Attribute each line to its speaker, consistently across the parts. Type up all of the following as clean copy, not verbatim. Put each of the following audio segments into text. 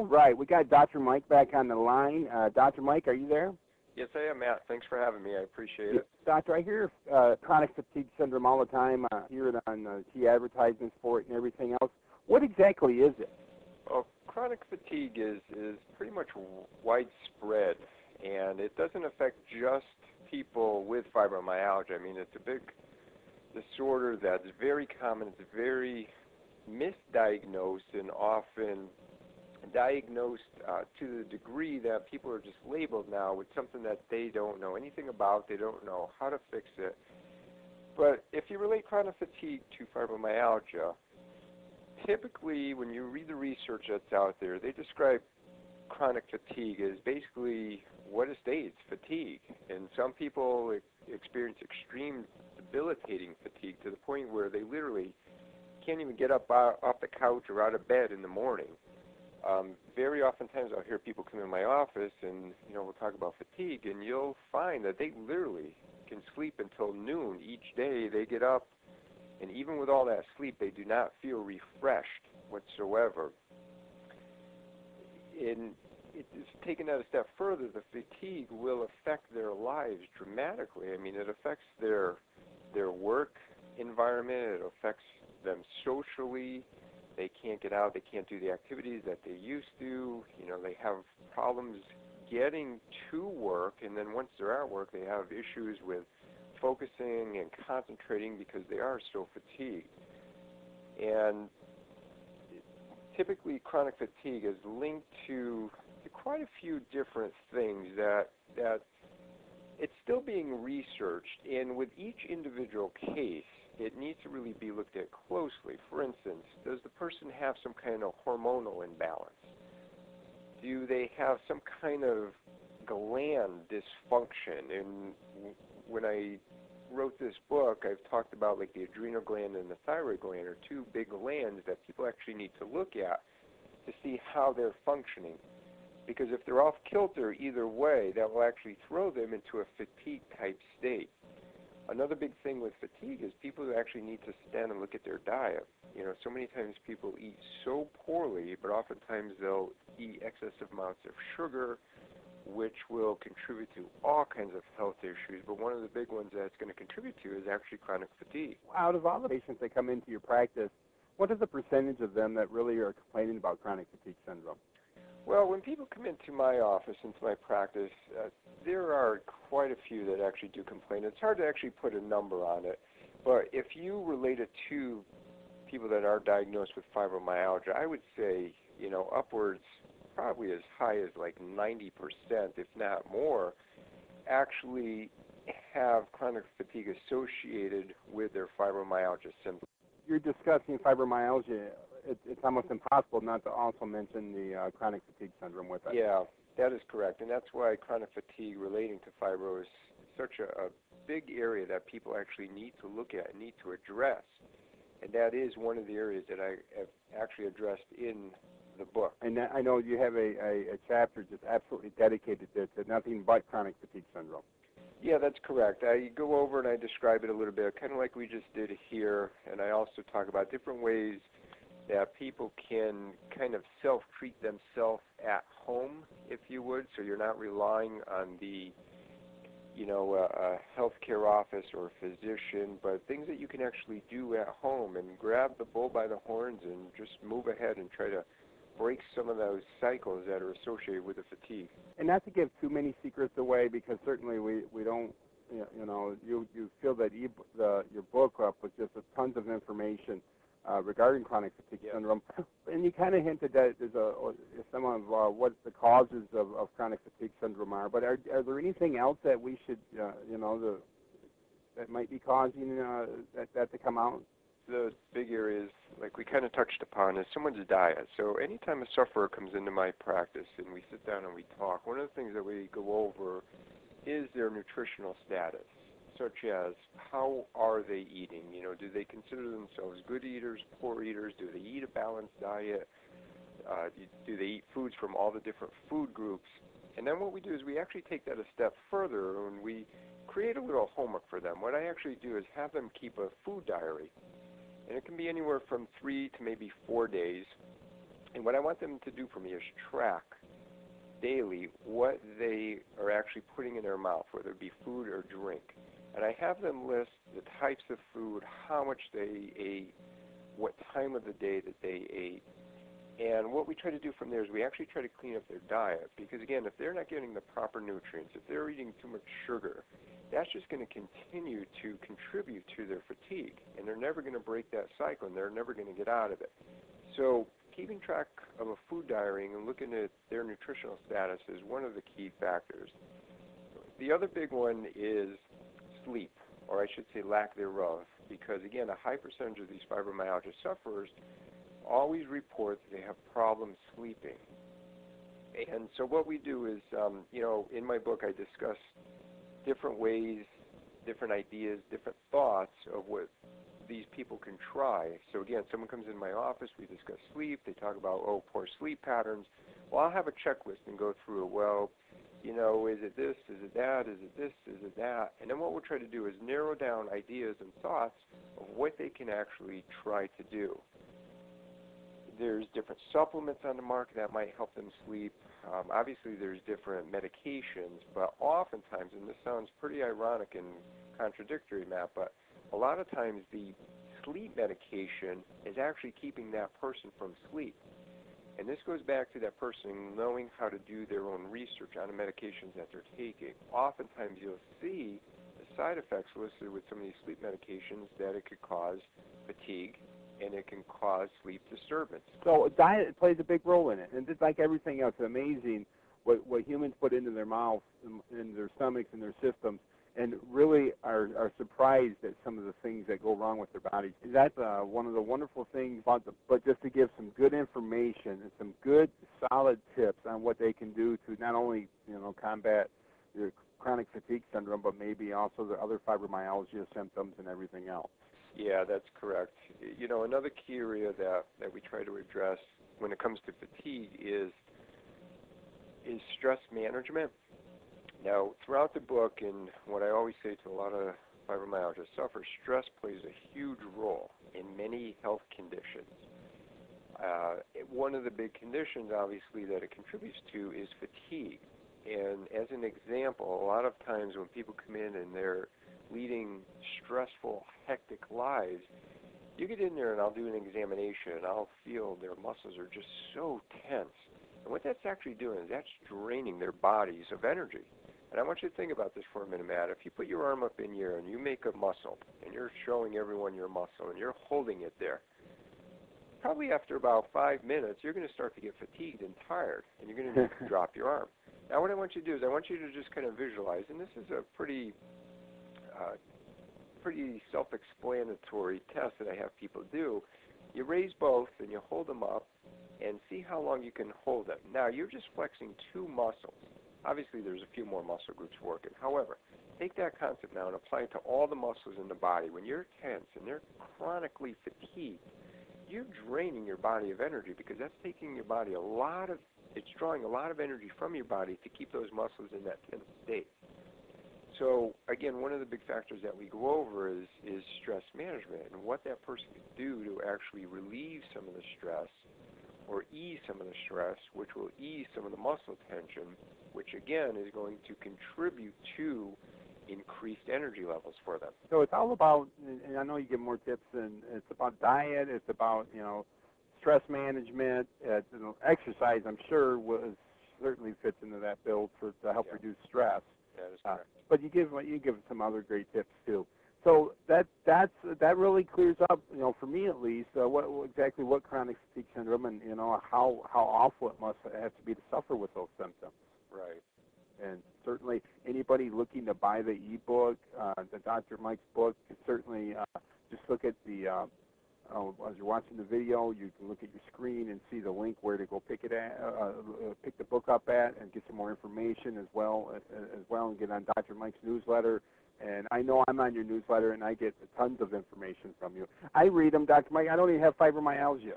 Speaker 1: right, we got Dr. Mike back on the line. Dr. Mike, are you there?
Speaker 2: Yes, I am, Matt. Thanks for having me. I appreciate it.
Speaker 1: Doctor, I hear chronic fatigue syndrome all the time. I hear it on TV advertisements for it and everything else. What exactly is it?
Speaker 2: Well, chronic fatigue is pretty much widespread, and it doesn't affect just people with fibromyalgia. I mean, it's a big disorder that's very common. It's very misdiagnosed and often diagnosed to the degree that people are just labeled now with something that they don't know anything about. They don't know how to fix it. But if you relate chronic fatigue to fibromyalgia, typically when you read the research that's out there, they describe chronic fatigue as basically what it states, fatigue. And some people experience extreme debilitating fatigue to the point where they literally can't even get up off the couch or out of bed in the morning. Very oftentimes I'll hear people come in my office and, we'll talk about fatigue, and you'll find that they literally can sleep until noon each day. They get up, and even with all that sleep, they do not feel refreshed whatsoever. And it's taken that a step further. The fatigue will affect their lives dramatically. I mean, it affects their work environment. It affects them socially. They can't get out. They can't do the activities that they used to. They have problems getting to work, and then once they're at work, they have issues with focusing and concentrating because they are so fatigued. And typically, chronic fatigue is linked to quite a few different things that it's still being researched, and with each individual case, it needs to really be looked at closely. For instance, does the person have some kind of hormonal imbalance? Do they have some kind of gland dysfunction? And when I wrote this book, I've talked about like the adrenal gland and the thyroid gland are two big glands that people actually need to look at to see how they're functioning. Because if they're off kilter either way, that will actually throw them into a fatigue-type state. Another big thing with fatigue is people who actually need to stand and look at their diet. So many times people eat so poorly, but oftentimes they'll eat excessive amounts of sugar, which will contribute to all kinds of health issues. But one of the big ones that it's going to contribute to is actually chronic fatigue.
Speaker 1: Out of all the patients that come into your practice, what is the percentage of them that really are complaining about chronic fatigue syndrome?
Speaker 2: Well, when people come into my office, into my practice, there are quite a few that actually do complain. It's hard to actually put a number on it, but if you relate it to people that are diagnosed with fibromyalgia, I would say, upwards, probably as high as like 90%, if not more, actually have chronic fatigue associated with their fibromyalgia symptoms.
Speaker 1: You're discussing fibromyalgia. It's almost impossible not to also mention the chronic fatigue syndrome with it.
Speaker 2: Yeah, that is correct, and that's why chronic fatigue relating to fibro is such a big area that people actually need to look at and need to address, and that is one of the areas that I have actually addressed in the book.
Speaker 1: And I know you have a chapter just absolutely dedicated to nothing but chronic fatigue syndrome.
Speaker 2: Yeah, that's correct. I go over and I describe it a little bit, kind of like we just did here, and I also talk about different ways that people can kind of self-treat themselves at home, if you would, so you're not relying on the, a healthcare office or a physician, but things that you can actually do at home and grab the bull by the horns and just move ahead and try to break some of those cycles that are associated with the fatigue.
Speaker 1: And not to give too many secrets away, because certainly we don't, you feel that your book up with just tons of information regarding chronic fatigue syndrome, and you kind of hinted that there's some of what the causes of chronic fatigue syndrome are. But are there anything else that we should, that might be causing that to come out?
Speaker 2: The big areas, like we kind of touched upon, is someone's diet. So anytime a sufferer comes into my practice and we sit down and we talk, one of the things that we go over is their nutritional status, such as how are they eating? Do they consider themselves good eaters, poor eaters? Do they eat a balanced diet? Do they eat foods from all the different food groups? And then what we do is we actually take that a step further and we create a little homework for them. What I actually do is have them keep a food diary. And it can be anywhere from 3 to maybe 4 days. And what I want them to do for me is track daily what they are actually putting in their mouth, whether it be food or drink. And I have them list the types of food, how much they ate, what time of the day that they ate. And what we try to do from there is we actually try to clean up their diet, because again, if they're not getting the proper nutrients, if they're eating too much sugar, that's just going to continue to contribute to their fatigue, and they're never going to break that cycle, and they're never going to get out of it. So keeping track of a food diary and looking at their nutritional status is one of the key factors. The other big one is sleep, or I should say lack thereof, because again, a high percentage of these fibromyalgia sufferers always report that they have problems sleeping. And so what we do is, in my book I discuss different ways, different ideas, different thoughts of what these people can try. So again, someone comes in my office, we discuss sleep, they talk about, poor sleep patterns. Well, I'll have a checklist and go through it. Well, is it this, is it that, is it this, is it that? And then what we'll try to do is narrow down ideas and thoughts of what they can actually try to do. There's different supplements on the market that might help them sleep. Obviously, there's different medications, but oftentimes, and this sounds pretty ironic and contradictory, Matt, but a lot of times the sleep medication is actually keeping that person from sleep. And this goes back to that person knowing how to do their own research on the medications that they're taking. Oftentimes, you'll see the side effects listed with some of these sleep medications that it could cause fatigue, and it can cause sleep disturbance.
Speaker 1: So diet plays a big role in it, and just like everything else, it's amazing what humans put into their mouths, in their stomachs, and their systems, and really are surprised at some of the things that go wrong with their bodies. That's one of the wonderful things about the book, just to give some good information and some good, solid tips on what they can do to not only combat your chronic fatigue syndrome, but maybe also the other fibromyalgia symptoms and everything else.
Speaker 2: Yeah, that's correct. Another key area that we try to address when it comes to fatigue is stress management. Now, throughout the book, and what I always say to a lot of fibromyalgia sufferers, stress plays a huge role in many health conditions. One of the big conditions, obviously, that it contributes to is fatigue. And as an example, a lot of times when people come in and they're leading stressful, hectic lives, you get in there and I'll do an examination and I'll feel their muscles are just so tense. And what that's actually doing is that's draining their bodies of energy. And I want you to think about this for a minute, Matt. If you put your arm up in here and you make a muscle and you're showing everyone your muscle and you're holding it there, probably after about 5 minutes, you're going to start to get fatigued and tired, and you're going to need to drop your arm. Now, what I want you to do is I want you to just kind of visualize, and this is a pretty self-explanatory test that I have people do. You raise both and you hold them up and see how long you can hold them. Now, you're just flexing two muscles. Obviously, there's a few more muscle groups working. However, take that concept now and apply it to all the muscles in the body. When you're tense and they're chronically fatigued, you're draining your body of energy, because that's taking your body it's drawing a lot of energy from your body to keep those muscles in that tense state. So, again, one of the big factors that we go over is stress management, and what that person can do to actually relieve some of the stress or ease some of the stress, which will ease some of the muscle tension, which, again, is going to contribute to increased energy levels for them.
Speaker 1: So it's all about, and I know you give more tips, and it's about diet, it's about, stress management, exercise, I'm sure, certainly fits into that bill to help reduce stress.
Speaker 2: That is correct.
Speaker 1: But you give some other great tips too. So that really clears up, for me at least, exactly what chronic fatigue syndrome and how awful it must have to be to suffer with those symptoms.
Speaker 2: Right.
Speaker 1: And certainly anybody looking to buy the ebook, the Dr. Mike's book, can certainly just look at the as you're watching the video, you can look at your screen and see the link where to go pick the book up at, and get some more information as well, and get on Dr. Mike's newsletter. And I know I'm on your newsletter, and I get tons of information from you. I read them, Dr. Mike. I don't even have fibromyalgia.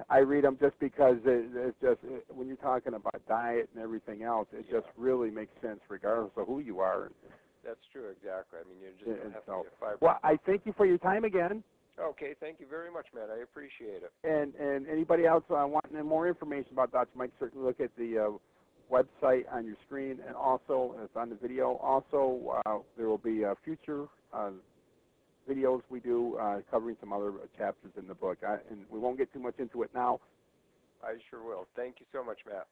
Speaker 1: I read them just because it's just, when you're talking about diet and everything else, it just really makes sense regardless of who you are.
Speaker 2: That's true, exactly. I mean, you just don't have to be a fibromyalgia.
Speaker 1: Well, I thank you for your time again.
Speaker 2: Okay, thank you very much, Matt. I appreciate it.
Speaker 1: And anybody else wanting more information about Dr. Mike, certainly look at the website on your screen, and also it's on the video. Also, there will be future videos we do covering some other chapters in the book, and we won't get too much into it now.
Speaker 2: I sure will. Thank you so much, Matt.